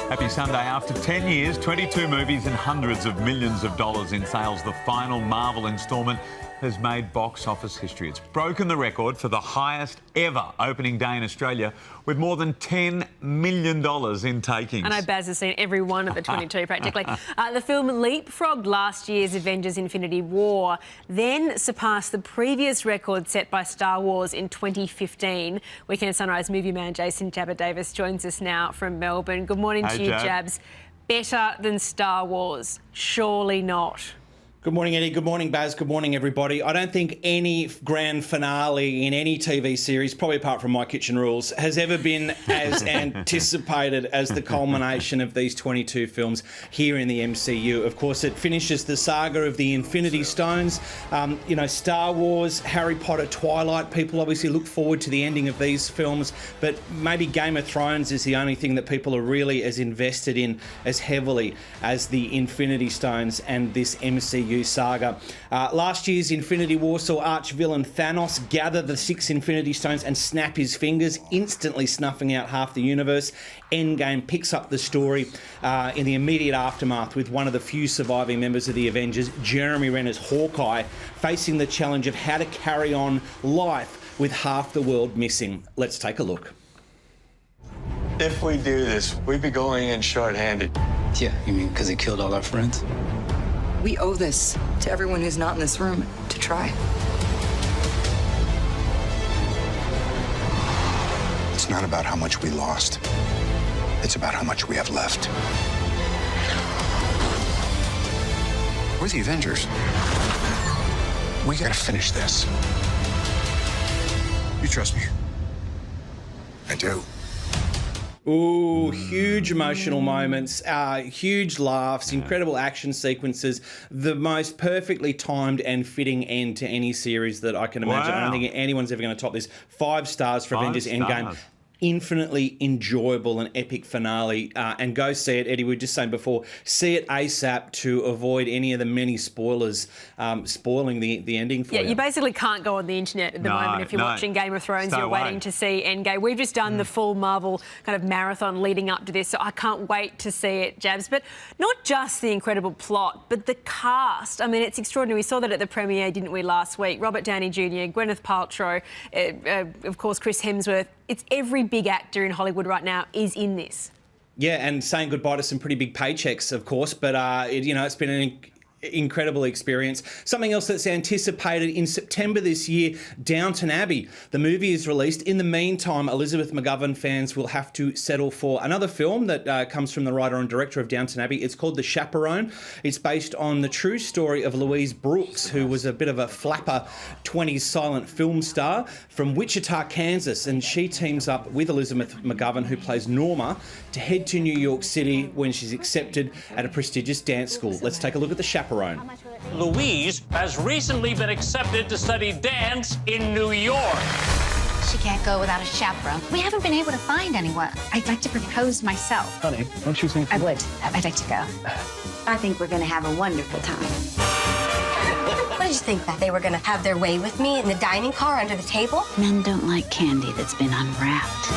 Happy Sunday. After 10 years, 22 movies and hundreds of millions of dollars in sales, the final Marvel instalment has made box office history. It's broken the record for the highest ever opening day in Australia, with more than $10 million in takings. I know Baz has seen every one of the 22 practically. The film leapfrogged last year's Avengers Infinity War, then surpassed the previous record set by Star Wars in 2015. Weekend Sunrise movie man Jason Jabba Davis joins us now from Melbourne. Good morning to you, Jabs. Better than Star Wars? Surely not. Good morning, Eddie. Good morning, Baz. Good morning, everybody. I don't think any grand finale in any TV series, probably apart from My Kitchen Rules, has ever been as anticipated as the culmination of these 22 films here in the MCU. Of course, it finishes the saga of the Infinity Stones. Star Wars, Harry Potter, Twilight. People obviously look forward to the ending of these films, but maybe Game of Thrones is the only thing that people are really as invested in as heavily as the Infinity Stones and this MCU saga. Last year's Infinity War saw arch-villain Thanos gather the 6 Infinity Stones and snap his fingers, instantly snuffing out half the universe. Endgame picks up the story in the immediate aftermath with one of the few surviving members of the Avengers, Jeremy Renner's Hawkeye, facing the challenge of how to carry on life with half the world missing. Let's take a look. If we do this, we'd be going in short-handed. Yeah, you mean because he killed all our friends? We owe this to everyone who's not in this room to try. It's not about how much we lost. It's about how much we have left. We're the Avengers. We gotta finish this. You trust me? I do. Ooh, huge emotional moments, huge laughs, incredible action sequences, the most perfectly timed and fitting end to any series that I can imagine. I don't think anyone's ever going to top this. 5 stars for Avengers Endgame. Infinitely enjoyable and epic finale. And go see it, Eddie. We were just saying before, see it ASAP to avoid any of the many spoilers spoiling the ending for you. Yeah, you basically can't go on the internet at the moment if you're watching Game of Thrones. You're waiting to see Endgame. We've just done the full Marvel kind of marathon leading up to this, so I can't wait to see it, Jabs. But not just the incredible plot, but the cast. I mean, it's extraordinary. We saw that at the premiere, didn't we, last week? Robert Downey Jr., Gwyneth Paltrow, of course, Chris Hemsworth. It's every big actor in Hollywood right now is in this. Yeah, and saying goodbye to some pretty big paychecks, of course, but it's been an incredible experience. Something else that's anticipated in September this year, Downton Abbey. The movie is released. In the meantime, Elizabeth McGovern fans will have to settle for another film that comes from the writer and director of Downton Abbey. It's called The Chaperone. It's based on the true story of Louise Brooks, who was a bit of a flapper 20s silent film star from Wichita, Kansas, and she teams up with Elizabeth McGovern, who plays Norma, to head to New York City when she's accepted at a prestigious dance school. Let's take a look at The Chaperone. Louise has recently been accepted to study dance in New York. She can't go without a chaperone. We haven't been able to find anyone. I'd like to propose myself. Honey, don't you think... I would. I'd like to go. I think we're going to have a wonderful time. What did you think, that they were going to have their way with me in the dining car under the table? Men don't like candy that's been unwrapped.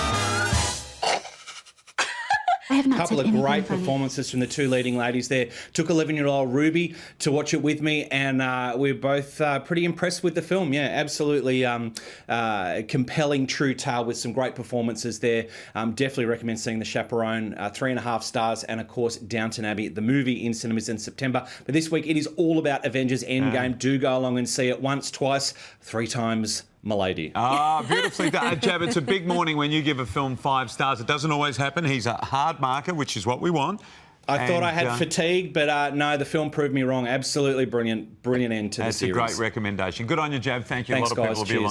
A couple of great performances from the 2 leading ladies there. Took 11-year-old Ruby to watch it with me, and we're both pretty impressed with the film. Yeah, absolutely compelling true tale with some great performances there. Definitely recommend seeing The Chaperone. 3.5 stars, and of course Downton Abbey, the movie, in cinemas in September. But this week it is all about Avengers Endgame. Do go along and see it once, twice, 3 times. Milady. Beautifully done. Jab, it's a big morning when you give a film 5 stars. It doesn't always happen. He's a hard marker, which is what we want. I thought I had fatigue, but no, the film proved me wrong. Absolutely brilliant end to the series. That's a great recommendation. Good on you, Jab. Thank you. Thanks, a lot of guys. people will be along.